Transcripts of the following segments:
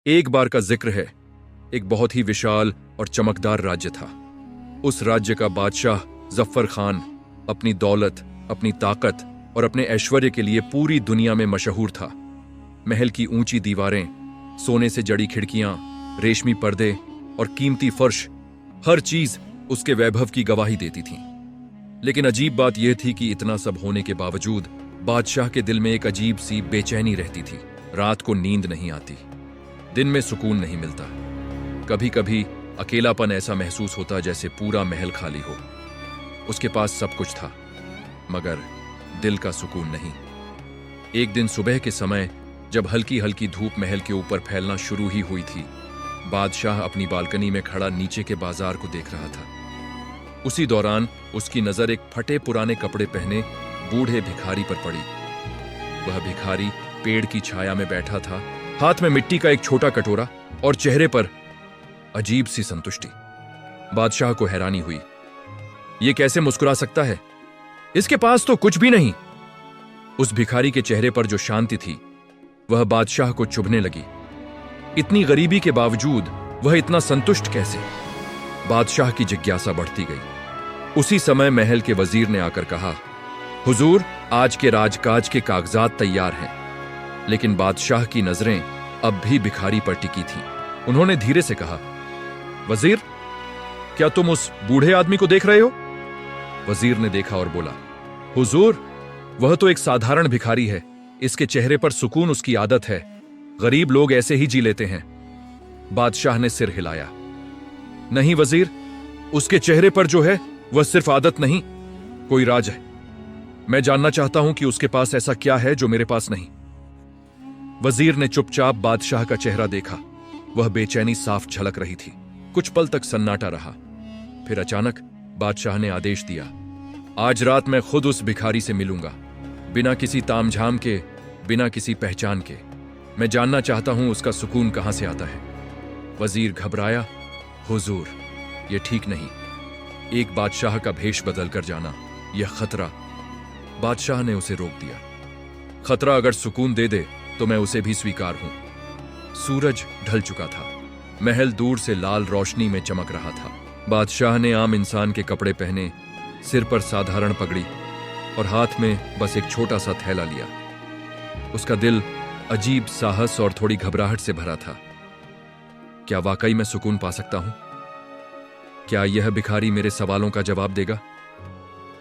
एक बार का जिक्र है, एक बहुत ही विशाल और चमकदार राज्य था। उस राज्य का बादशाह जफर खान अपनी दौलत, अपनी ताकत और अपने ऐश्वर्य के लिए पूरी दुनिया में मशहूर था। महल की ऊंची दीवारें, सोने से जड़ी खिड़कियां, रेशमी पर्दे और कीमती फर्श, हर चीज उसके वैभव की गवाही देती थी। लेकिन अजीब बात यह थी कि इतना सब होने के बावजूद बादशाह के दिल में एक अजीब सी बेचैनी रहती थी। रात को नींद नहीं आती, दिन में सुकून नहीं मिलता। कभी कभी अकेलापन ऐसा महसूस होता जैसे पूरा महल खाली हो। उसके पास सब कुछ था, मगर दिल का सुकून नहीं। एक दिन सुबह के समय जब हल्की हल्की धूप महल के ऊपर फैलना शुरू ही हुई थी, बादशाह अपनी बालकनी में खड़ा नीचे के बाजार को देख रहा था। उसी दौरान उसकी नजर एक फटे पुराने कपड़े पहने बूढ़े भिखारी पर पड़ी। वह भिखारी पेड़ की छाया में बैठा था, हाथ में मिट्टी का एक छोटा कटोरा और चेहरे पर अजीब सी संतुष्टि। बादशाह को हैरानी हुई, यह कैसे मुस्कुरा सकता है? इसके पास तो कुछ भी नहीं। उस भिखारी के चेहरे पर जो शांति थी वह बादशाह को चुभने लगी। इतनी गरीबी के बावजूद वह इतना संतुष्ट कैसे? बादशाह की जिज्ञासा बढ़ती गई। उसी समय महल के वजीर ने आकर कहा, हुजूर, आज के राजकाज के कागजात तैयार हैं। लेकिन बादशाह की नजरें अब भी भिखारी पर टिकी थीं। उन्होंने धीरे से कहा, वजीर, क्या तुम उस बूढ़े आदमी को देख रहे हो? वजीर ने देखा और बोला, हुजूर, वह तो एक साधारण भिखारी है। इसके चेहरे पर सुकून उसकी आदत है। गरीब लोग ऐसे ही जी लेते हैं। बादशाह ने सिर हिलाया, नहीं वजीर, उसके चेहरे पर जो है वह सिर्फ आदत नहीं, कोई राज है। मैं जानना चाहता हूं कि उसके पास ऐसा क्या है जो मेरे पास नहीं। वजीर ने चुपचाप बादशाह का चेहरा देखा। वह बेचैनी साफ झलक रही थी। कुछ पल तक सन्नाटा रहा। फिर अचानक बादशाह ने आदेश दिया, आज रात मैं खुद उस भिखारी से मिलूंगा, बिना किसी तामझाम के, बिना किसी पहचान के। मैं जानना चाहता हूं उसका सुकून कहां से आता है। वजीर घबराया, हुजूर, यह ठीक नहीं। एक बादशाह का भेष बदलकर जाना, यह खतरा। बादशाह ने उसे रोक दिया। खतरा अगर सुकून दे दे तो मैं उसे भी स्वीकार हूं। सूरज ढल चुका था। महल दूर से लाल रोशनी में चमक रहा था। बादशाह ने आम इंसान के कपड़े पहने, सिर पर साधारण पगड़ी और हाथ में बस एक छोटा सा थैला लिया। उसका दिल अजीब साहस और थोड़ी घबराहट से भरा था। क्या वाकई मैं सुकून पा सकता हूं? क्या यह भिखारी मेरे सवालों का जवाब देगा,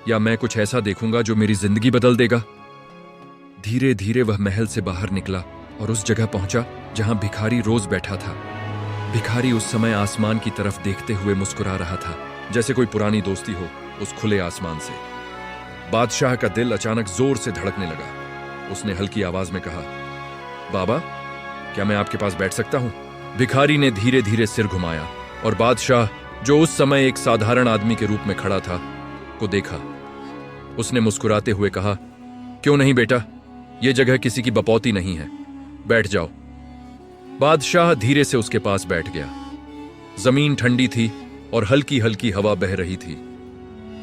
या मैं कुछ ऐसा देखूंगा जो मेरी जिंदगी बदल देगा? धीरे धीरे वह महल से बाहर निकला और उस जगह पहुंचा जहां भिखारी रोज बैठा था। भिखारी उस समय आसमान की तरफ देखते हुए मुस्कुरा रहा था, जैसे कोई पुरानी दोस्ती हो उस खुले आसमान से। बादशाह का दिल अचानक जोर से धड़कने लगा। उसने हल्की आवाज में कहा, बाबा, क्या मैं आपके पास बैठ सकता हूं? भिखारी ने धीरे धीरे सिर घुमाया और बादशाह, जो उस समय एक साधारण आदमी के रूप में खड़ा था, को देखा। उसने मुस्कुराते हुए कहा, क्यों नहीं बेटा, यह जगह किसी की बपौती नहीं है, बैठ जाओ। बादशाह धीरे से उसके पास बैठ गया। जमीन ठंडी थी और हल्की हल्की हवा बह रही थी।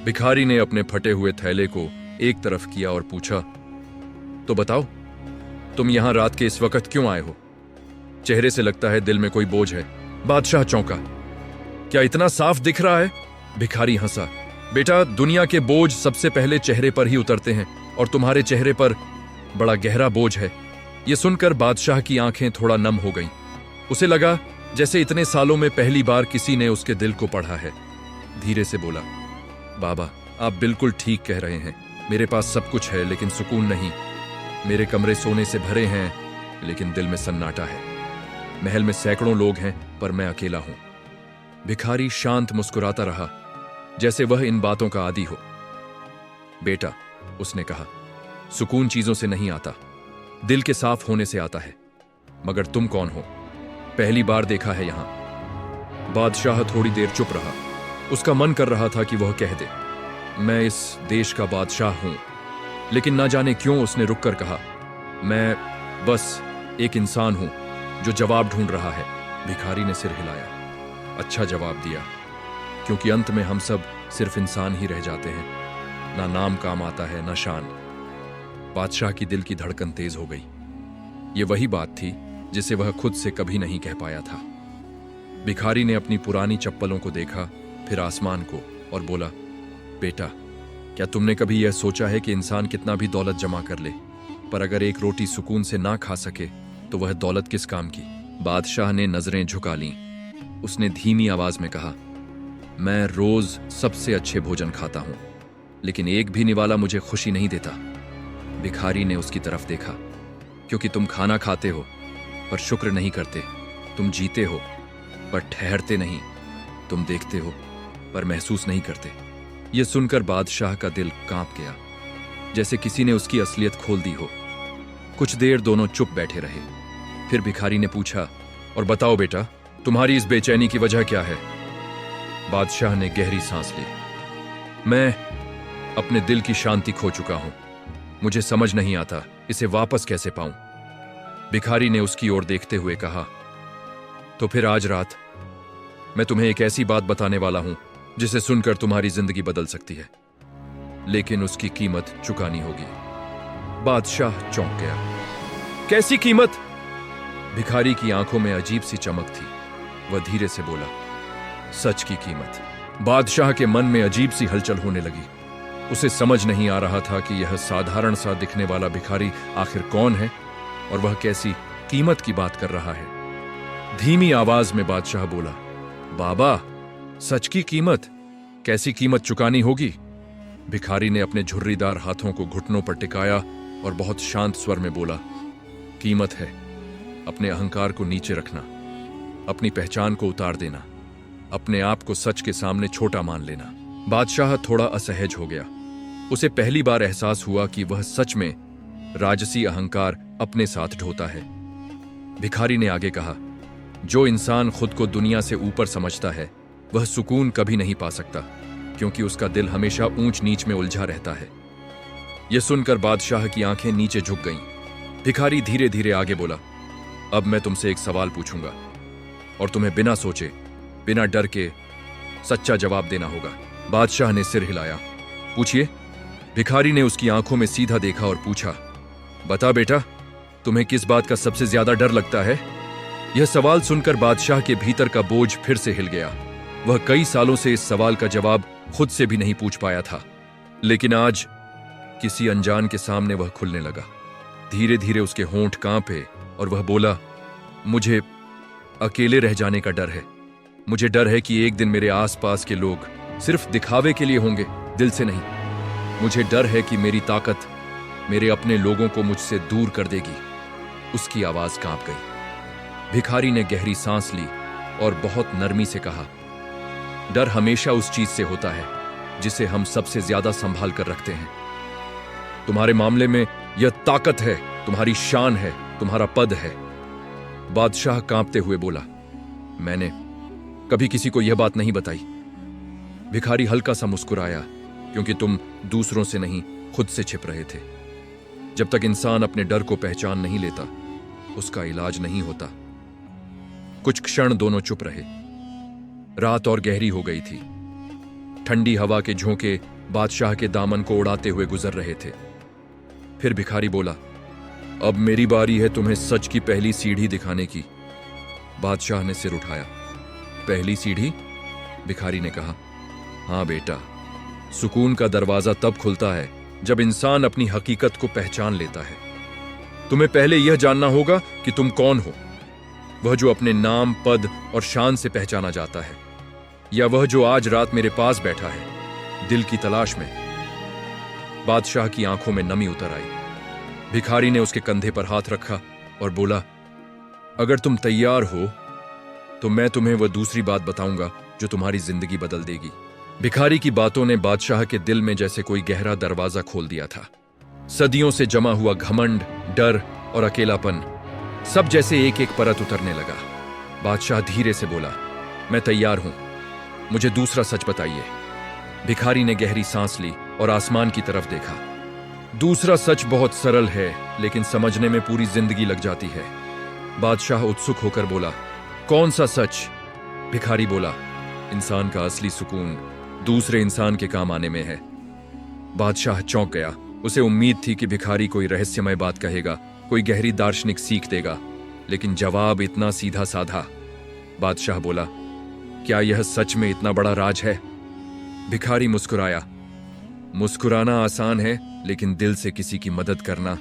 भिखारी ने अपने फटे हुए थैले को एक तरफ किया और पूछा, तो बताओ, तुम यहां रात के इस वक्त क्यों आए हो? चेहरे से लगता है दिल में कोई बोझ है। बादशाह चौंका, क्या इतना साफ दिख रहा है? भिखारी हंसा, बेटा, दुनिया के बोझ सबसे पहले चेहरे पर ही उतरते हैं और तुम्हारे चेहरे पर बड़ा गहरा बोझ है। यह सुनकर बादशाह की आंखें थोड़ा नम हो गईं। उसे लगा जैसे इतने सालों में पहली बार किसी ने उसके दिल को पढ़ा है। धीरे से बोला, बाबा, आप बिल्कुल ठीक कह रहे हैं। मेरे पास सब कुछ है लेकिन सुकून नहीं। मेरे कमरे सोने से भरे हैं लेकिन दिल में सन्नाटा है। महल में सैकड़ों लोग हैं पर मैं अकेला हूं। भिखारी शांत मुस्कुराता रहा, जैसे वह इन बातों का आदी हो। बेटा, उसने कहा, सुकून चीजों से नहीं आता, दिल के साफ होने से आता है। मगर तुम कौन हो? पहली बार देखा है यहां। बादशाह थोड़ी देर चुप रहा। उसका मन कर रहा था कि वह कह दे, मैं इस देश का बादशाह हूं, लेकिन ना जाने क्यों उसने रुककर कहा, मैं बस एक इंसान हूं जो जवाब ढूंढ रहा है। भिखारी ने सिर हिलाया। अच्छा जवाब दिया, क्योंकि अंत में हम सब सिर्फ इंसान ही रह जाते हैं। ना नाम काम आता है, ना शान। बादशाह की दिल की धड़कन तेज हो गई। ये वही बात थी जिसे वह खुद से कभी नहीं कह पाया था। भिखारी ने अपनी पुरानी चप्पलों को देखा, फिर आसमान को, और बोला, बेटा, क्या तुमने कभी यह सोचा है कि इंसान कितना भी दौलत जमा कर ले, पर अगर एक रोटी सुकून से ना खा सके तो वह दौलत किस काम की? बादशाह ने नजरें झुका लीं। उसने धीमी आवाज में कहा, मैं रोज सबसे अच्छे भोजन खाता हूं, लेकिन एक भी निवाला मुझे खुशी नहीं देता। भिखारी ने उसकी तरफ देखा, क्योंकि तुम खाना खाते हो पर शुक्र नहीं करते, तुम जीते हो पर ठहरते नहीं, तुम देखते हो पर महसूस नहीं करते। यह सुनकर बादशाह का दिल कांप गया, जैसे किसी ने उसकी असलियत खोल दी हो। कुछ देर दोनों चुप बैठे रहे। फिर भिखारी ने पूछा, और बताओ बेटा, तुम्हारी इस बेचैनी की वजह क्या है? बादशाह ने गहरी सांस ली। मैं अपने दिल की शांति खो चुका हूं, मुझे समझ नहीं आता इसे वापस कैसे पाऊं। भिखारी ने उसकी ओर देखते हुए कहा, तो फिर आज रात मैं तुम्हें एक ऐसी बात बताने वाला हूं जिसे सुनकर तुम्हारी जिंदगी बदल सकती है, लेकिन उसकी कीमत चुकानी होगी। बादशाह चौंक गया। कैसी कीमत? भिखारी की आंखों में अजीब सी चमक थी। वह धीरे से बोला, सच की कीमत। बादशाह के मन में अजीब सी हलचल होने लगी। उसे समझ नहीं आ रहा था कि यह साधारण सा दिखने वाला भिखारी आखिर कौन है और वह कैसी कीमत की बात कर रहा है। धीमी आवाज में बादशाह बोला, बाबा, सच की कीमत? कैसी कीमत चुकानी होगी? भिखारी ने अपने झुर्रीदार हाथों को घुटनों पर टिकाया और बहुत शांत स्वर में बोला, कीमत है अपने अहंकार को नीचे रखना, अपनी पहचान को उतार देना, अपने आप को सच के सामने छोटा मान लेना। बादशाह थोड़ा असहज हो गया। उसे पहली बार एहसास हुआ कि वह सच में राजसी अहंकार अपने साथ ढोता है। भिखारी ने आगे कहा, जो इंसान खुद को दुनिया से ऊपर समझता है वह सुकून कभी नहीं पा सकता, क्योंकि उसका दिल हमेशा ऊंच नीच में उलझा रहता है। यह सुनकर बादशाह की आंखें नीचे झुक गईं। भिखारी धीरे धीरे आगे बोला, अब मैं तुमसे एक सवाल पूछूंगा और तुम्हें बिना सोचे, बिना डर के सच्चा जवाब देना होगा। बादशाह ने सिर हिलाया। पूछिए। भिखारी ने उसकी आंखों में सीधा देखा और पूछा, बता बेटा, तुम्हें किस बात का सबसे ज्यादा डर लगता है? यह सवाल सुनकर बादशाह के भीतर का बोझ फिर से हिल गया। वह कई सालों से इस सवाल का जवाब खुद से भी नहीं पूछ पाया था, लेकिन आज किसी अनजान के सामने वह खुलने लगा। धीरे धीरे उसके होंठ कांपे और वह बोला, मुझे अकेले रह जाने का डर है। मुझे डर है कि एक दिन मेरे आसपास के लोग सिर्फ दिखावे के लिए होंगे, दिल से नहीं। मुझे डर है कि मेरी ताकत मेरे अपने लोगों को मुझसे दूर कर देगी। उसकी आवाज कांप गई। भिखारी ने गहरी सांस ली और बहुत नरमी से कहा, डर हमेशा उस चीज से होता है जिसे हम सबसे ज्यादा संभाल कर रखते हैं। तुम्हारे मामले में यह ताकत है, तुम्हारी शान है, तुम्हारा पद है। बादशाह कांपते हुए बोला, मैंने कभी किसी को यह बात नहीं बताई। भिखारी हल्का सा मुस्कुराया, क्योंकि तुम दूसरों से नहीं, खुद से छिप रहे थे। जब तक इंसान अपने डर को पहचान नहीं लेता, उसका इलाज नहीं होता। कुछ क्षण दोनों चुप रहे। रात और गहरी हो गई थी। ठंडी हवा के झोंके बादशाह के दामन को उड़ाते हुए गुजर रहे थे। फिर भिखारी बोला, अब मेरी बारी है तुम्हें सच की पहली सीढ़ी दिखाने की। बादशाह ने सिर उठाया। पहली सीढ़ी? भिखारी ने कहा, हां बेटा, सुकून का दरवाजा तब खुलता है जब इंसान अपनी हकीकत को पहचान लेता है। तुम्हें पहले यह जानना होगा कि तुम कौन हो, वह जो अपने नाम, पद और शान से पहचाना जाता है, या वह जो आज रात मेरे पास बैठा है, दिल की तलाश में। बादशाह की आंखों में नमी उतर आई। भिखारी ने उसके कंधे पर हाथ रखा और बोला, अगर तुम तैयार हो तो मैं तुम्हें वह दूसरी बात बताऊंगा जो तुम्हारी जिंदगी बदल देगी। भिखारी की बातों ने बादशाह के दिल में जैसे कोई गहरा दरवाजा खोल दिया था। सदियों से जमा हुआ घमंड, डर और अकेलापन सब जैसे एक एक परत उतरने लगा। बादशाह धीरे से बोला, मैं तैयार हूं, मुझे दूसरा सच बताइए। भिखारी ने गहरी सांस ली और आसमान की तरफ देखा। दूसरा सच बहुत सरल है, लेकिन समझने में पूरी जिंदगी लग जाती है। बादशाह उत्सुक होकर बोला, कौन सा सच? भिखारी बोला, इंसान का असली सुकून दूसरे इंसान के काम आने में है। बादशाह चौंक गया। उसे उम्मीद थी कि भिखारी कोई रहस्यमय बात कहेगा, कोई गहरी दार्शनिक सीख देगा, लेकिन जवाब इतना सीधा साधा। बादशाह बोला, क्या यह सच में इतना बड़ा राज है? भिखारी मुस्कुराया। मुस्कुराना आसान है, लेकिन दिल से किसी की मदद करना,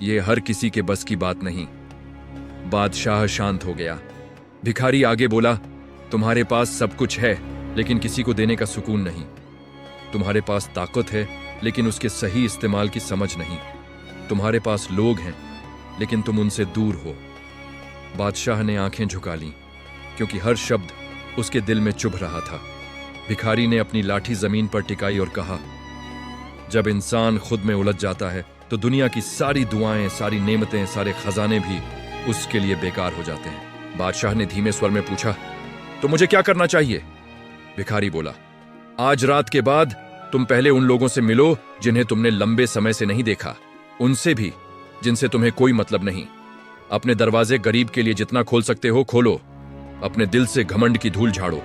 यह हर किसी के बस की बात नहीं। बादशाह शांत हो गया। भिखारी आगे बोला, तुम्हारे पास सब कुछ है, लेकिन किसी को देने का सुकून नहीं। तुम्हारे पास ताकत है, लेकिन उसके सही इस्तेमाल की समझ नहीं। तुम्हारे पास लोग हैं, लेकिन तुम उनसे दूर हो। बादशाह ने आंखें झुका लीं, क्योंकि हर शब्द उसके दिल में चुभ रहा था। भिखारी ने अपनी लाठी जमीन पर टिकाई और कहा, जब इंसान खुद में उलझ जाता है तो दुनिया की सारी दुआएं, सारी नेमतें, सारे खजाने भी उसके लिए बेकार हो जाते हैं। बादशाह ने धीमे स्वर में पूछा, तो मुझे क्या करना चाहिए? भिखारी बोला, आज रात के बाद तुम पहले उन लोगों से मिलो जिन्हें तुमने लंबे समय से नहीं देखा, उनसे भी जिनसे तुम्हें कोई मतलब नहीं। अपने दरवाजे गरीब के लिए जितना खोल सकते हो खोलो। अपने दिल से घमंड की धूल झाड़ो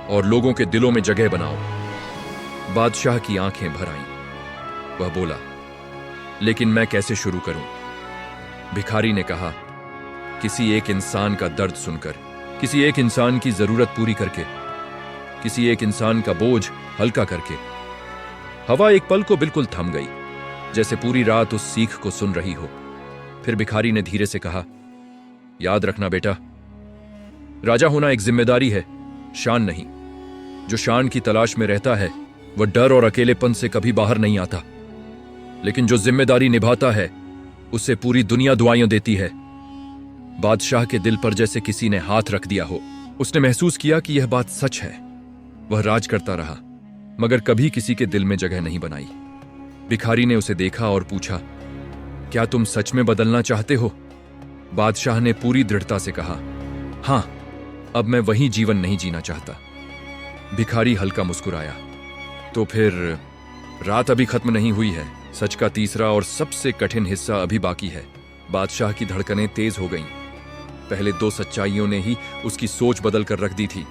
और लोगों के दिलों में जगह बनाओ। बादशाह की आंखें भर आईं। वह बोला, लेकिन मैं कैसे शुरू करूं? भिखारी ने कहा, किसी एक इंसान का दर्द सुनकर, किसी एक इंसान की जरूरत पूरी करके, किसी एक इंसान का बोझ हल्का करके। हवा एक पल को बिल्कुल थम गई, जैसे पूरी रात उस सीख को सुन रही हो। फिर भिखारी ने धीरे से कहा, याद रखना बेटा, राजा होना एक जिम्मेदारी है, शान नहीं। जो शान की तलाश में रहता है वह डर और अकेलेपन से कभी बाहर नहीं आता, लेकिन जो जिम्मेदारी निभाता है उसे पूरी दुनिया दुआएं देती है। बादशाह के दिल पर जैसे किसी ने हाथ रख दिया हो। उसने महसूस किया कि यह बात सच है। वह राज करता रहा, मगर कभी किसी के दिल में जगह नहीं बनाई। भिखारी ने उसे देखा और पूछा, क्या तुम सच में बदलना चाहते हो? बादशाह ने पूरी दृढ़ता से कहा, हां, अब मैं वही जीवन नहीं जीना चाहता। भिखारी हल्का मुस्कुराया, तो फिर रात अभी खत्म नहीं हुई है। सच का तीसरा और सबसे कठिन हिस्सा अभी बाकी है। बादशाह की धड़कनें तेज हो गईं। पहले दो सच्चाइयों ने ही उसकी सोच बदल कर रख दी थी,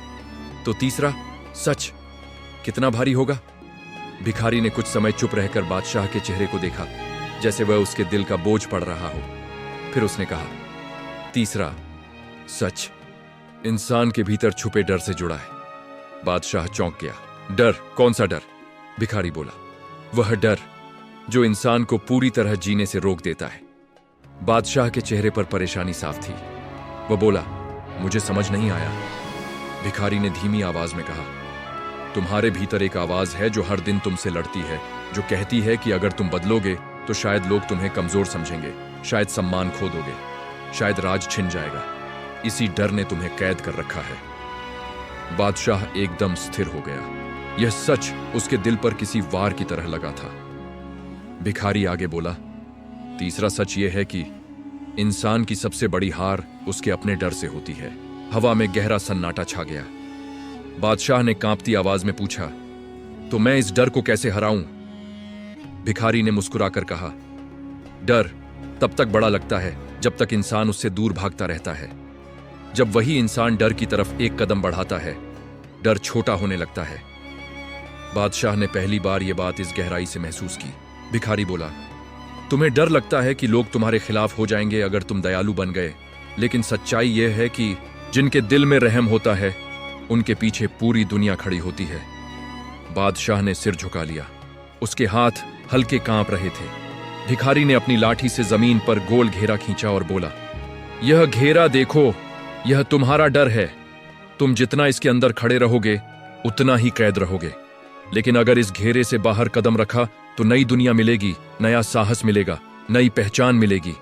तो तीसरा सच कितना भारी होगा? भिखारी ने कुछ समय चुप रहकर बादशाह के चेहरे को देखा, जैसे वह उसके दिल का बोझ पड़ रहा हो। फिर उसने कहा, तीसरा सच इंसान के भीतर छुपे डर से जुड़ा है। बादशाह चौंक गया। डर? कौन सा डर? भिखारी बोला, वह डर जो इंसान को पूरी तरह जीने से रोक देता है। बादशाह के चेहरे पर परेशानी साफ थी। वह बोला, मुझे समझ नहीं आया। भिखारी ने धीमी आवाज में कहा, तुम्हारे भीतर एक आवाज है जो हर दिन तुमसे लड़ती है, जो कहती है कि अगर तुम बदलोगे तो शायद लोग तुम्हें कमजोर समझेंगे, शायद सम्मान खो दोगे, शायद राज छिन जाएगा। इसी डर ने तुम्हें कैद कर रखा है। बादशाह एकदम स्थिर हो गया। यह सच उसके दिल पर किसी वार की तरह लगा था। भिखारी आगे बोला, तीसरा सच यह है कि इंसान की सबसे बड़ी हार उसके अपने डर से होती है। हवा में गहरा सन्नाटा छा गया। बादशाह ने कांपती आवाज में पूछा, तो मैं इस डर को कैसे हराऊं? भिखारी ने मुस्कुराकर कहा, डर तब तक बड़ा लगता है जब तक इंसान उससे दूर भागता रहता है। जब वही इंसान डर की तरफ एक कदम बढ़ाता है, डर छोटा होने लगता है। बादशाह ने पहली बार यह बात इस गहराई से महसूस की। भिखारी बोला, तुम्हें डर लगता है कि लोग तुम्हारे खिलाफ हो जाएंगे अगर तुम दयालु बन गए, लेकिन सच्चाई यह है कि जिनके दिल में रहम होता है उनके पीछे पूरी दुनिया खड़ी होती है। बादशाह ने सिर झुका लिया। उसके हाथ हल्के कांप रहे थे। भिखारी ने अपनी लाठी से जमीन पर गोल घेरा खींचा और बोला, यह घेरा देखो, यह तुम्हारा डर है। तुम जितना इसके अंदर खड़े रहोगे उतना ही कैद रहोगे, लेकिन अगर इस घेरे से बाहर कदम रखा तो नई दुनिया मिलेगी, नया साहस मिलेगा, नई पहचान मिलेगी।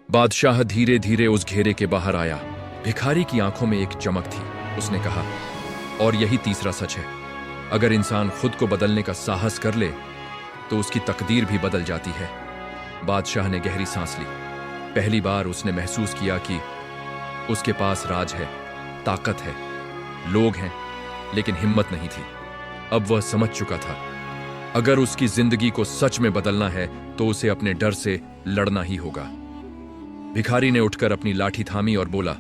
बादशाह धीरे धीरे उस घेरे के बाहर आया। भिखारी की आंखों में एक चमक थी। उसने कहा, और यही तीसरा सच है, अगर इंसान खुद को बदलने का साहस कर ले तो उसकी तकदीर भी बदल जाती है। बादशाह ने गहरी सांस ली। पहली बार उसने महसूस किया कि उसके पास राज है, ताकत है, लोग हैं, लेकिन हिम्मत नहीं थी। अब वह समझ चुका था, अगर उसकी जिंदगी को सच में बदलना है तो उसे अपने डर से लड़ना ही होगा। भिखारी ने उठकर अपनी लाठी थामी और बोला,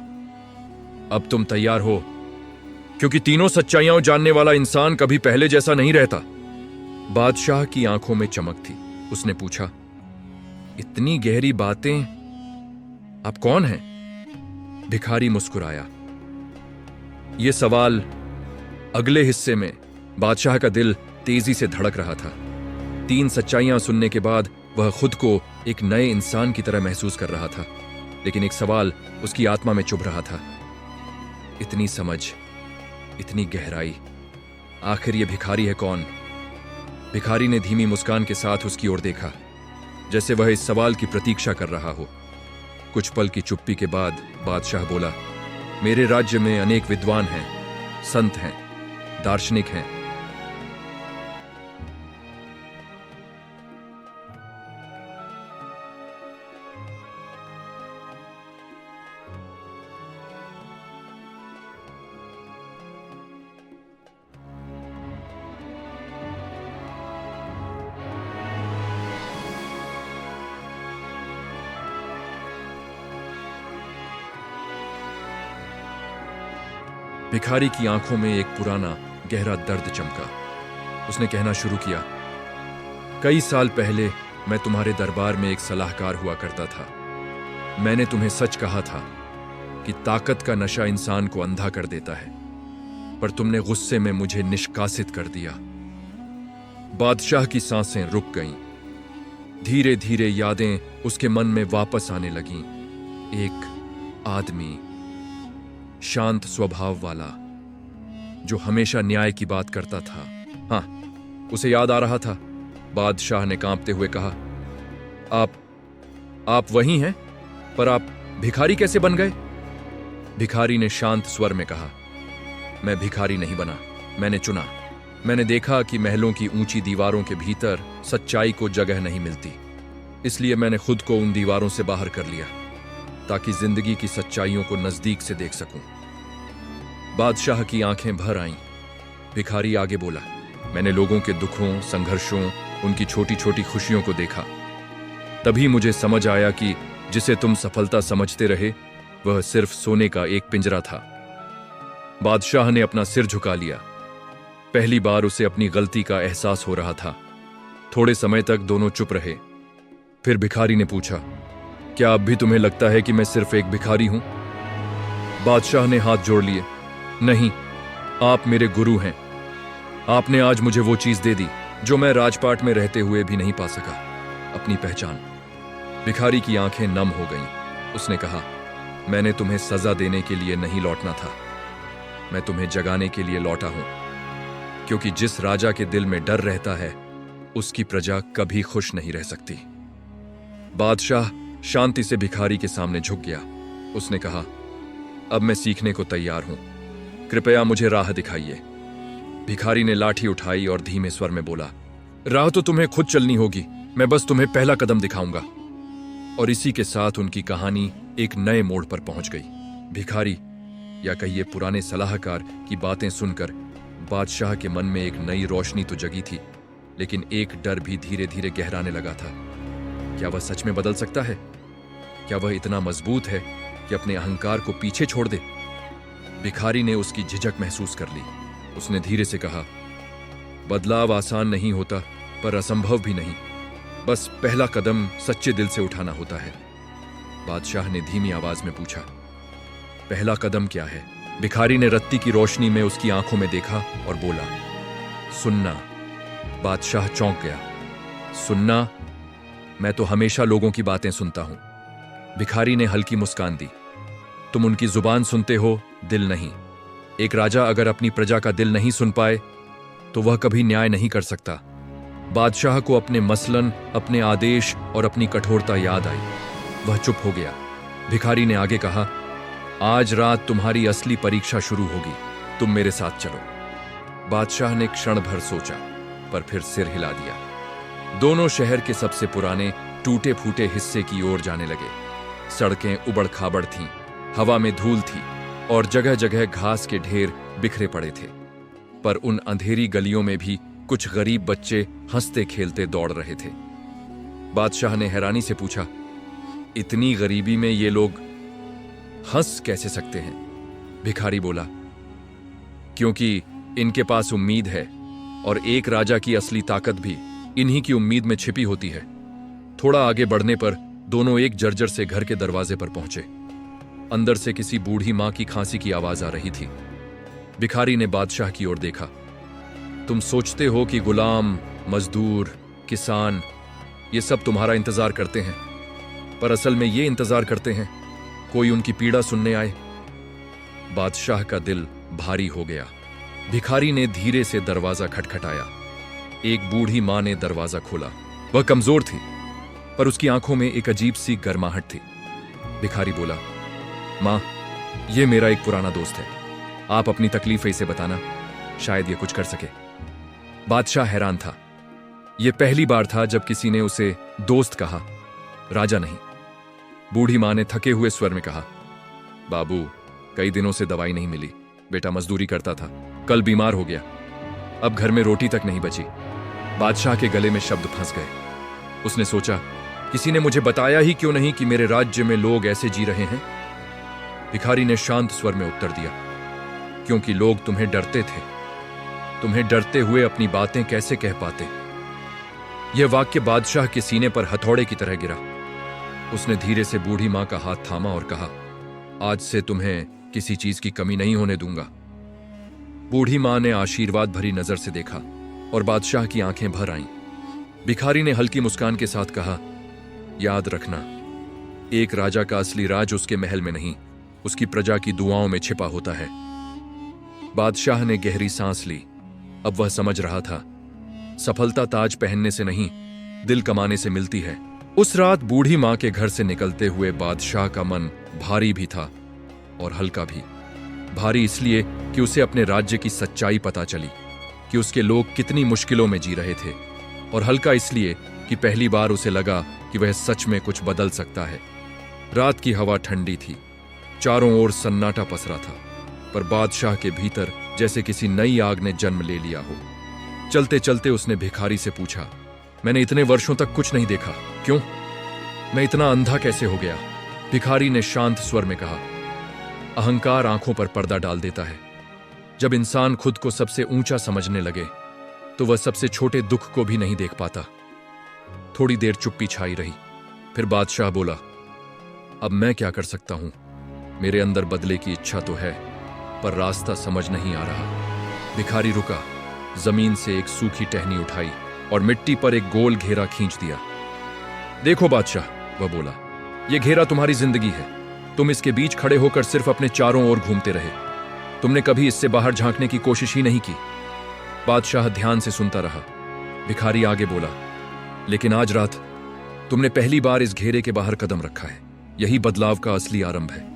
अब तुम तैयार हो, क्योंकि तीनों सच्चाइयां जानने वाला इंसान कभी पहले जैसा नहीं रहता। बादशाह की आंखों में चमक थी। उसने पूछा, इतनी गहरी बातें? आप कौन हैं? भिखारी मुस्कुराया। यह सवाल अगले हिस्से में बादशाह का दिल तेजी से धड़क रहा था। 3 सच्चाइयां सुनने के बाद वह खुद को एक नए इंसान की तरह महसूस कर रहा था, लेकिन एक सवाल उसकी आत्मा में चुभ रहा था। इतनी समझ, इतनी गहराई, आखिर ये भिखारी है कौन? भिखारी ने धीमी मुस्कान के साथ उसकी ओर देखा, जैसे वह इस सवाल की प्रतीक्षा कर रहा हो। कुछ पल की चुप्पी के बाद बादशाह बोला, मेरे राज्य में अनेक विद्वान हैं, संत हैं, दार्शनिक हैं। भिखारी की आंखों में एक पुराना गहरा दर्द चमका। उसने कहना शुरू किया, कई साल पहले मैं तुम्हारे दरबार में एक सलाहकार हुआ करता था। मैंने तुम्हें सच कहा था कि ताकत का नशा इंसान को अंधा कर देता है, पर तुमने गुस्से में मुझे निष्कासित कर दिया। बादशाह की सांसें रुक गईं। धीरे धीरे यादें उसके मन में वापस आने लगीं। एक आदमी, शांत स्वभाव वाला, जो हमेशा न्याय की बात करता था। हाँ, उसे याद आ रहा था। बादशाह ने कांपते हुए कहा, आप वही हैं, पर आप भिखारी कैसे बन गए? भिखारी ने शांत स्वर में कहा, मैं भिखारी नहीं बना, मैंने चुना। मैंने देखा कि महलों की ऊंची दीवारों के भीतर सच्चाई को जगह नहीं मिलती, इसलिए मैंने खुद को उन दीवारों से बाहर कर लिया, ताकि जिंदगी की सच्चाइयों को नजदीक से देख सकूं। बादशाह की आंखें भर आईं। भिखारी आगे बोला, मैंने लोगों के दुखों, संघर्षों, उनकी छोटी छोटी खुशियों को देखा। तभी मुझे समझ आया कि जिसे तुम सफलता समझते रहे, वह सिर्फ सोने का एक पिंजरा था। बादशाह ने अपना सिर झुका लिया। पहली बार उसे अपनी गलती का एहसास हो रहा था। थोड़े समय तक दोनों चुप रहे। फिर भिखारी ने पूछा, क्या अब भी तुम्हें लगता है कि मैं सिर्फ एक भिखारी हूं? बादशाह ने हाथ जोड़ लिए। नहीं, आप मेरे गुरु हैं। आपने आज मुझे वो चीज दे दी जो मैं राजपाट में रहते हुए भी नहीं पा सका, अपनी पहचान। भिखारी की आंखें नम हो गईं। उसने कहा, मैंने तुम्हें सजा देने के लिए नहीं लौटना था, मैं तुम्हें जगाने के लिए लौटा हूं, क्योंकि जिस राजा के दिल में डर रहता है, उसकी प्रजा कभी खुश नहीं रह सकती। बादशाह शांति से भिखारी के सामने झुक गया। उसने कहा, अब मैं सीखने को तैयार हूं, कृपया मुझे राह दिखाइए। भिखारी ने लाठी उठाई और धीमे स्वर में बोला, राह तो तुम्हें खुद चलनी होगी, मैं बस तुम्हें पहला कदम दिखाऊंगा। और इसी के साथ उनकी कहानी एक नए मोड़ पर पहुंच गई। भिखारी, या कहिए पुराने सलाहकार की बातें सुनकर बादशाह के मन में एक नई रोशनी तो जगी थी, लेकिन एक डर भी धीरे धीरे गहराने लगा था। क्या वह सच में बदल सकता है? क्या वह इतना मजबूत है कि अपने अहंकार को पीछे छोड़ दे? भिखारी ने उसकी झिझक महसूस कर ली। उसने धीरे से कहा, बदलाव आसान नहीं होता, पर असंभव भी नहीं। बस पहला कदम सच्चे दिल से उठाना होता है। बादशाह ने धीमी आवाज में पूछा, पहला कदम क्या है? भिखारी ने रत्ती की रोशनी में उसकी आंखों में देखा और बोला, सुनना। बादशाह चौंक गया। सुनना? मैं तो हमेशा लोगों की बातें सुनता हूं। भिखारी ने हल्की मुस्कान दी। तुम उनकी जुबान सुनते हो, दिल नहीं। एक राजा अगर अपनी प्रजा का दिल नहीं सुन पाए, तो वह कभी न्याय नहीं कर सकता। बादशाह को अपने मसलन, अपने आदेश और अपनी कठोरता याद आई। वह चुप हो गया। भिखारी ने आगे कहा, आज रात तुम्हारी असली परीक्षा शुरू होगी, तुम मेरे साथ चलो। बादशाह ने क्षण भर सोचा, पर फिर सिर हिला दिया। दोनों शहर के सबसे पुराने टूटे फूटे हिस्से की ओर जाने लगे। सड़कें उबड़ खाबड़ थीं, हवा में धूल थी और जगह जगह घास के ढेर बिखरे पड़े थे। पर उन अंधेरी गलियों में भी कुछ गरीब बच्चे हंसते खेलते दौड़ रहे थे। बादशाह ने हैरानी से पूछा, इतनी गरीबी में ये लोग हंस कैसे सकते हैं? भिखारी बोला, क्योंकि इनके पास उम्मीद है, और एक राजा की असली ताकत भी इन्हीं की उम्मीद में छिपी होती है। थोड़ा आगे बढ़ने पर दोनों एक जर्जर से घर के दरवाजे पर पहुंचे। अंदर से किसी बूढ़ी मां की खांसी की आवाज आ रही थी। भिखारी ने बादशाह की ओर देखा। तुम सोचते हो कि गुलाम, मजदूर, किसान ये सब तुम्हारा इंतजार करते हैं, पर असल में ये इंतजार करते हैं कोई उनकी पीड़ा सुनने आए। बादशाह का दिल भारी हो गया। भिखारी ने धीरे से दरवाजा खटखटाया। एक बूढ़ी मां ने दरवाजा खोला। वह कमजोर थी, पर उसकी आंखों में एक अजीब सी गर्माहट थी। भिखारी बोला, मां, यह मेरा एक पुराना दोस्त है। आप अपनी तकलीफें इसे बताना, शायद यह कुछ कर सके। बादशाह हैरान था। यह पहली बार था जब किसी ने उसे दोस्त कहा, राजा नहीं। बूढ़ी मां ने थके हुए स्वर में कहा, बाबू, कई दिनों से दवाई नहीं मिली। बेटा मजदूरी करता था, कल बीमार हो गया, अब घर में रोटी तक नहीं बची। बादशाह के गले में शब्द फंस गए। उसने सोचा, किसी ने मुझे बताया ही क्यों नहीं कि मेरे राज्य में लोग ऐसे जी रहे हैं। भिखारी ने शांत स्वर में उत्तर दिया, क्योंकि लोग तुम्हें डरते थे। तुम्हें डरते हुए अपनी बातें कैसे कह पाते। यह वाक्य बादशाह के सीने पर हथौड़े की तरह गिरा। उसने धीरे से बूढ़ी मां का हाथ थामा और कहा, आज से तुम्हें किसी चीज की कमी नहीं होने दूंगा। बूढ़ी मां ने आशीर्वाद भरी नजर से देखा और बादशाह की आंखें भर आईं। भिखारी ने हल्की मुस्कान के साथ कहा, याद रखना, एक राजा का असली राज उसके महल में नहीं, उसकी प्रजा की दुआओं में छिपा होता है। बादशाह ने गहरी सांस ली। अब वह समझ रहा था, सफलता ताज पहनने से नहीं, दिल कमाने से मिलती है। उस रात बूढ़ी मां के घर से निकलते हुए बादशाह का मन भारी भी था और हल्का भी। भारी इसलिए कि उसे अपने राज्य की सच्चाई पता चली कि उसके लोग कितनी मुश्किलों में जी रहे थे, और हल्का इसलिए कि पहली बार उसे लगा कि वह सच में कुछ बदल सकता है। रात की हवा ठंडी थी, चारों ओर सन्नाटा पसरा था, पर बादशाह के भीतर जैसे किसी नई आग ने जन्म ले लिया हो। चलते चलते उसने भिखारी से पूछा, मैंने इतने वर्षों तक कुछ नहीं देखा, क्यों? मैं इतना अंधा कैसे हो गया? भिखारी ने शांत स्वर में कहा, अहंकार आंखों पर पर्दा डाल देता है। जब इंसान खुद को सबसे ऊंचा समझने लगे तो वह सबसे छोटे दुख को भी नहीं देख पाता। थोड़ी देर चुप्पी छाई रही, फिर बादशाह बोला, अब मैं क्या कर सकता हूं? मेरे अंदर बदले की इच्छा तो है, पर रास्ता समझ नहीं आ रहा। भिखारी रुका, जमीन से एक सूखी टहनी उठाई और मिट्टी पर एक गोल घेरा खींच दिया। देखो बादशाह, वह बोला, यह घेरा तुम्हारी जिंदगी है। तुम इसके बीच खड़े होकर सिर्फ अपने चारों ओर घूमते रहे। तुमने कभी इससे बाहर झांकने की कोशिश ही नहीं की। बादशाह ध्यान से सुनता रहा। भिखारी आगे बोला, लेकिन आज रात तुमने पहली बार इस घेरे के बाहर कदम रखा है। यही बदलाव का असली आरंभ है।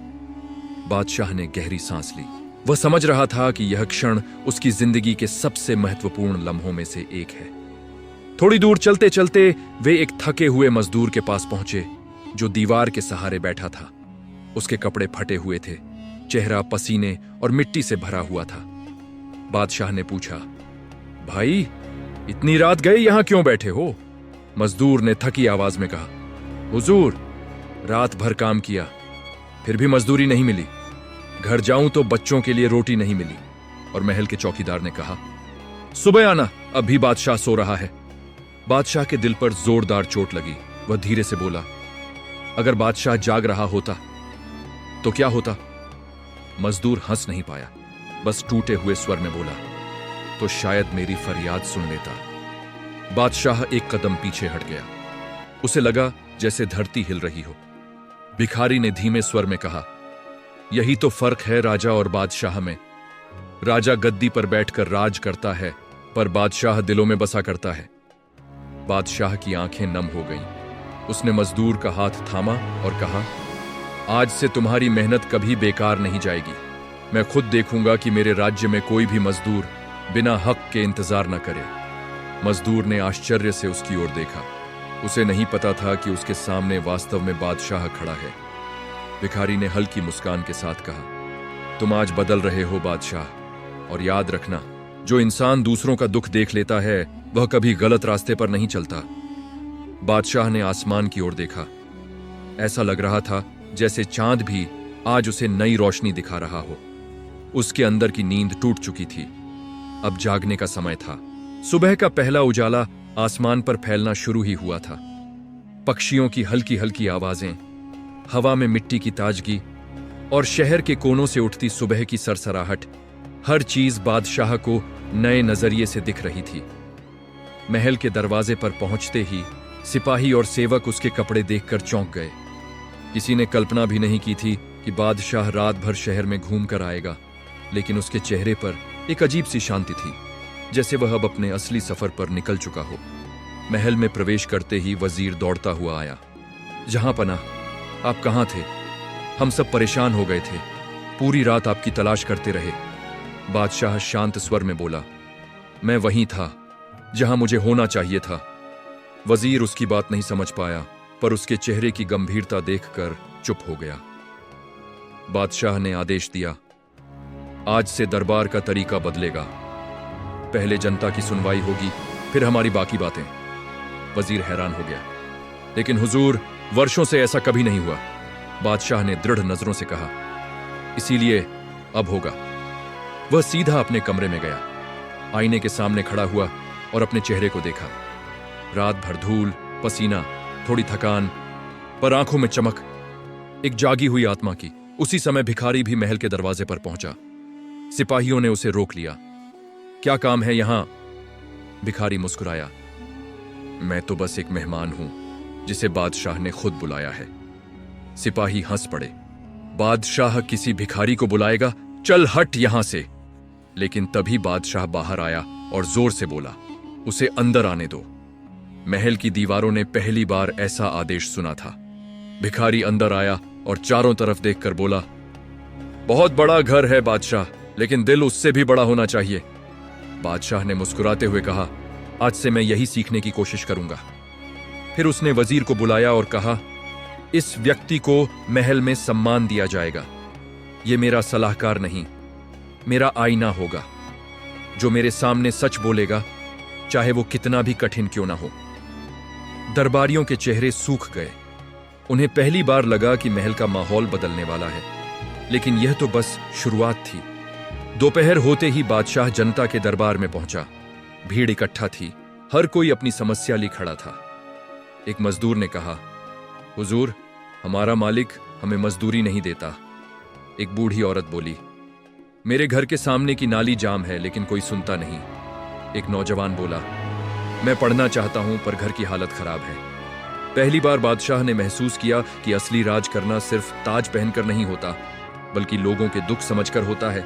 बादशाह ने गहरी सांस ली। वह समझ रहा था कि यह क्षण उसकी जिंदगी के सबसे महत्वपूर्ण लम्हों में से एक है। थोड़ी दूर चलते चलते वे एक थके हुए मजदूर के पास पहुंचे जो दीवार के सहारे बैठा था। उसके कपड़े फटे हुए थे, चेहरा पसीने और मिट्टी से भरा हुआ था। बादशाह ने पूछा, भाई, इतनी रात गए यहां क्यों बैठे हो? मजदूर ने थकी आवाज में कहा, हुजूर, रात भर काम किया, फिर भी मजदूरी नहीं मिली। घर जाऊं तो बच्चों के लिए रोटी नहीं मिली। और महल के चौकीदार ने कहा, सुबह आना, अभी बादशाह सो रहा है। बादशाह के दिल पर जोरदार चोट लगी। वह धीरे से बोला, अगर बादशाह जाग रहा होता तो क्या होता? मजदूर हंस नहीं पाया, बस टूटे हुए स्वर में बोला, तो शायद मेरी फरियाद सुन लेता। बादशाह एक कदम पीछे हट गया। उसे लगा जैसे धरती हिल रही हो। भिखारी ने धीमे स्वर में कहा, यही तो फर्क है राजा और बादशाह में। राजा गद्दी पर बैठकर राज करता है, पर बादशाह दिलों में बसा करता है। बादशाह की आंखें नम हो गईं। उसने मजदूर का हाथ थामा और कहा, आज से तुम्हारी मेहनत कभी बेकार नहीं जाएगी। मैं खुद देखूंगा कि मेरे राज्य में कोई भी मजदूर बिना हक के इंतजार न करे। मजदूर ने आश्चर्य से उसकी ओर देखा। उसे नहीं पता था कि उसके सामने वास्तव में बादशाह खड़ा है। भिखारी ने हल्की मुस्कान के साथ कहा, तुम आज बदल रहे हो बादशाह, और याद रखना, जो इंसान दूसरों का दुख देख लेता है वह कभी गलत रास्ते पर नहीं चलता। बादशाह ने आसमान की ओर देखा। ऐसा लग रहा था जैसे चांद भी आज उसे नई रोशनी दिखा रहा हो। उसके अंदर की नींद टूट चुकी थी। अब जागने का समय था। सुबह का पहला उजाला आसमान पर फैलना शुरू ही हुआ था। पक्षियों की हल्की हल्की आवाजें, हवा में मिट्टी की ताजगी और शहर के कोनों से उठती सुबह की सरसराहट, हर चीज बादशाह को नए नजरिए से दिख रही थी। महल के दरवाजे पर पहुंचते ही सिपाही और सेवक उसके कपड़े देखकर चौंक गए। किसी ने कल्पना भी नहीं की थी कि बादशाह रात भर शहर में घूम कर आएगा, लेकिन उसके चेहरे पर एक अजीब सी शांति थी, जैसे वह अब अपने असली सफर पर निकल चुका हो। महल में प्रवेश करते ही वजीर दौड़ता हुआ आया। जहां पनाह, आप कहां थे? हम सब परेशान हो गए थे, पूरी रात आपकी तलाश करते रहे। बादशाह शांत स्वर में बोला, मैं वहीं था जहां मुझे होना चाहिए था। वजीर उसकी बात नहीं समझ पाया, पर उसके चेहरे की गंभीरता देखकर चुप हो गया। बादशाह ने आदेश दिया, आज से दरबार का तरीका बदलेगा। पहले जनता की सुनवाई होगी, फिर हमारी बाकी बातें। वजीर हैरान हो गया। लेकिन हुजूर, वर्षों से ऐसा कभी नहीं हुआ, बादशाह ने दृढ़ नजरों से कहा। इसीलिए अब होगा। वह सीधा अपने कमरे में गया, आईने के सामने खड़ा हुआ और अपने चेहरे को देखा। रात भर धूल, पसीना, थोड़ी थकान, पर आंखों में चमक, एक जागी हुई आत्मा की। उसी समय भिखारी भी महल के दरवाजे पर पहुंचा। सिपाहियों ने उसे रोक लिया। क्या काम है यहां? भिखारी मुस्कुराया, मैं तो बस एक मेहमान हूं जिसे बादशाह ने खुद बुलाया है। सिपाही हंस पड़े। बादशाह किसी भिखारी को बुलाएगा? चल हट यहां से। लेकिन तभी बादशाह बाहर आया और जोर से बोला, उसे अंदर आने दो। महल की दीवारों ने पहली बार ऐसा आदेश सुना था। भिखारी अंदर आया और चारों तरफ देखकर बोला, बहुत बड़ा घर है बादशाह, लेकिन दिल उससे भी बड़ा होना चाहिए। बादशाह ने मुस्कुराते हुए कहा, आज से मैं यही सीखने की कोशिश करूंगा। फिर उसने वजीर को बुलाया और कहा, इस व्यक्ति को महल में सम्मान दिया जाएगा। यह मेरा सलाहकार नहीं, मेरा आईना होगा, जो मेरे सामने सच बोलेगा, चाहे वो कितना भी कठिन क्यों ना हो। दरबारियों के चेहरे सूख गए। उन्हें पहली बार लगा कि महल का माहौल बदलने वाला है, लेकिन यह तो बस शुरुआत थी। दोपहर होते ही बादशाह जनता के दरबार में पहुंचा। भीड़ इकट्ठा थी, हर कोई अपनी समस्या लिए खड़ा था। एक मजदूर ने कहा, हुजूर, हमारा मालिक हमें मजदूरी नहीं देता। एक बूढ़ी औरत बोली, मेरे घर के सामने की नाली जाम है, लेकिन कोई सुनता नहीं। एक नौजवान बोला, मैं पढ़ना चाहता हूं पर घर की हालत खराब है। पहली बार बादशाह ने महसूस किया कि असली राज करना सिर्फ ताज पहनकर नहीं होता, बल्कि लोगों के दुख समझकर होता है।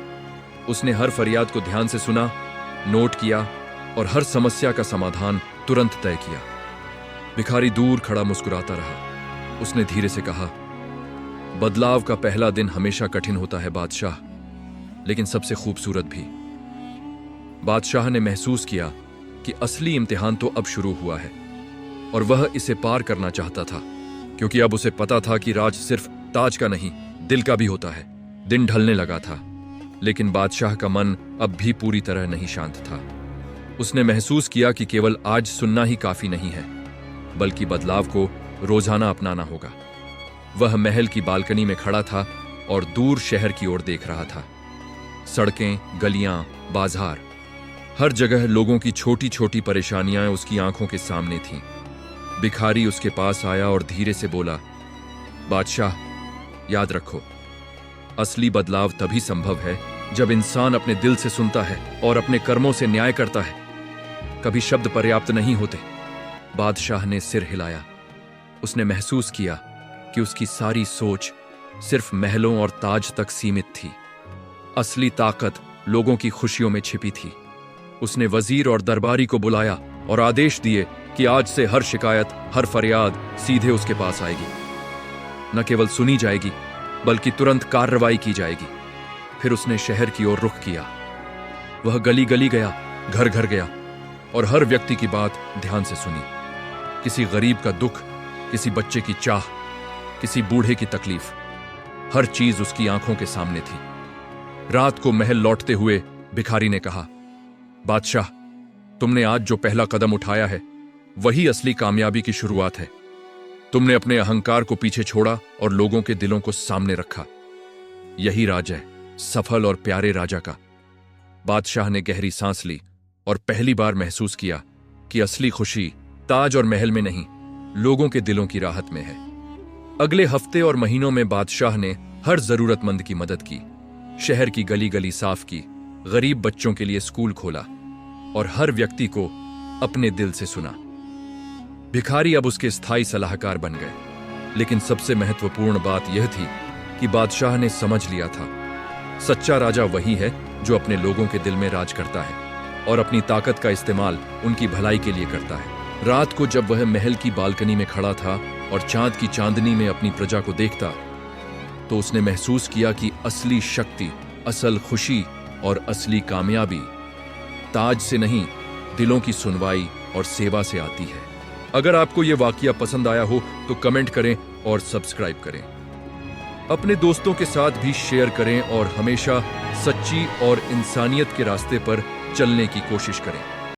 उसने हर फरियाद को ध्यान से सुना, नोट किया और हर समस्या का समाधान तुरंत तय किया। भिखारी दूर खड़ा मुस्कुराता रहा। उसने धीरे से कहा, बदलाव का पहला दिन हमेशा कठिन होता है बादशाह, लेकिन सबसे खूबसूरत भी। बादशाह ने महसूस किया कि असली इम्तिहान तो अब शुरू हुआ है, और वह इसे पार करना चाहता था, क्योंकि अब उसे पता था कि राज सिर्फ ताज का नहीं, दिल का भी होता है। दिन ढलने लगा था, लेकिन बादशाह का मन अब भी पूरी तरह नहीं शांत था। उसने महसूस किया कि केवल आज सुनना ही काफी नहीं है, बल्कि बदलाव को रोजाना अपनाना होगा। वह महल की बालकनी में खड़ा था और दूर शहर की ओर देख रहा था। सड़कें, गलियां, बाजार, हर जगह लोगों की छोटी छोटी परेशानियां उसकी आंखों के सामने थीं। भिखारी उसके पास आया और धीरे से बोला, बादशाह, याद रखो, असली बदलाव तभी संभव है जब इंसान अपने दिल से सुनता है और अपने कर्मों से न्याय करता है। कभी शब्द पर्याप्त नहीं होते। बादशाह ने सिर हिलाया। उसने महसूस किया कि उसकी सारी सोच सिर्फ महलों और ताज तक सीमित थी। असली ताकत लोगों की खुशियों में छिपी थी। उसने वजीर और दरबारी को बुलाया और आदेश दिए कि आज से हर शिकायत, हर फरियाद सीधे उसके पास आएगी। न केवल सुनी जाएगी, बल्कि तुरंत कार्रवाई की जाएगी। फिर उसने शहर की ओर रुख किया। वह गली गली गया, घर घर गया और हर व्यक्ति की बात ध्यान से सुनी। किसी गरीब का दुख, किसी बच्चे की चाह, किसी बूढ़े की तकलीफ, हर चीज उसकी आंखों के सामने थी। रात को महल लौटते हुए भिखारी ने कहा, बादशाह, तुमने आज जो पहला कदम उठाया है, वही असली कामयाबी की शुरुआत है। तुमने अपने अहंकार को पीछे छोड़ा और लोगों के दिलों को सामने रखा। यही राज है सफल और प्यारे राजा का। बादशाह ने गहरी सांस ली और पहली बार महसूस किया कि असली खुशी ताज और महल में नहीं, लोगों के दिलों की राहत में है। अगले हफ्ते और महीनों में बादशाह ने हर जरूरतमंद की मदद की, शहर की गली गली साफ की, गरीब बच्चों के लिए स्कूल खोला और हर व्यक्ति को अपने दिल से सुना। भिखारी अब उसके स्थायी सलाहकार बन गए। लेकिन सबसे महत्वपूर्ण बात यह थी कि बादशाह ने समझ लिया था, सच्चा राजा वही है जो अपने लोगों के दिल में राज करता है और अपनी ताकत का इस्तेमाल उनकी भलाई के लिए करता है। रात को जब वह महल की बालकनी में खड़ा था और चांद की चांदनी में अपनी प्रजा को देखता, तो उसने महसूस किया कि असली शक्ति, असल खुशी और असली कामयाबी ताज से नहीं, दिलों की सुनवाई और सेवा से आती है। अगर आपको यह वाकया पसंद आया हो तो कमेंट करें और सब्सक्राइब करें। अपने दोस्तों के साथ भी शेयर करें और हमेशा सच्ची और इंसानियत के रास्ते पर चलने की कोशिश करें।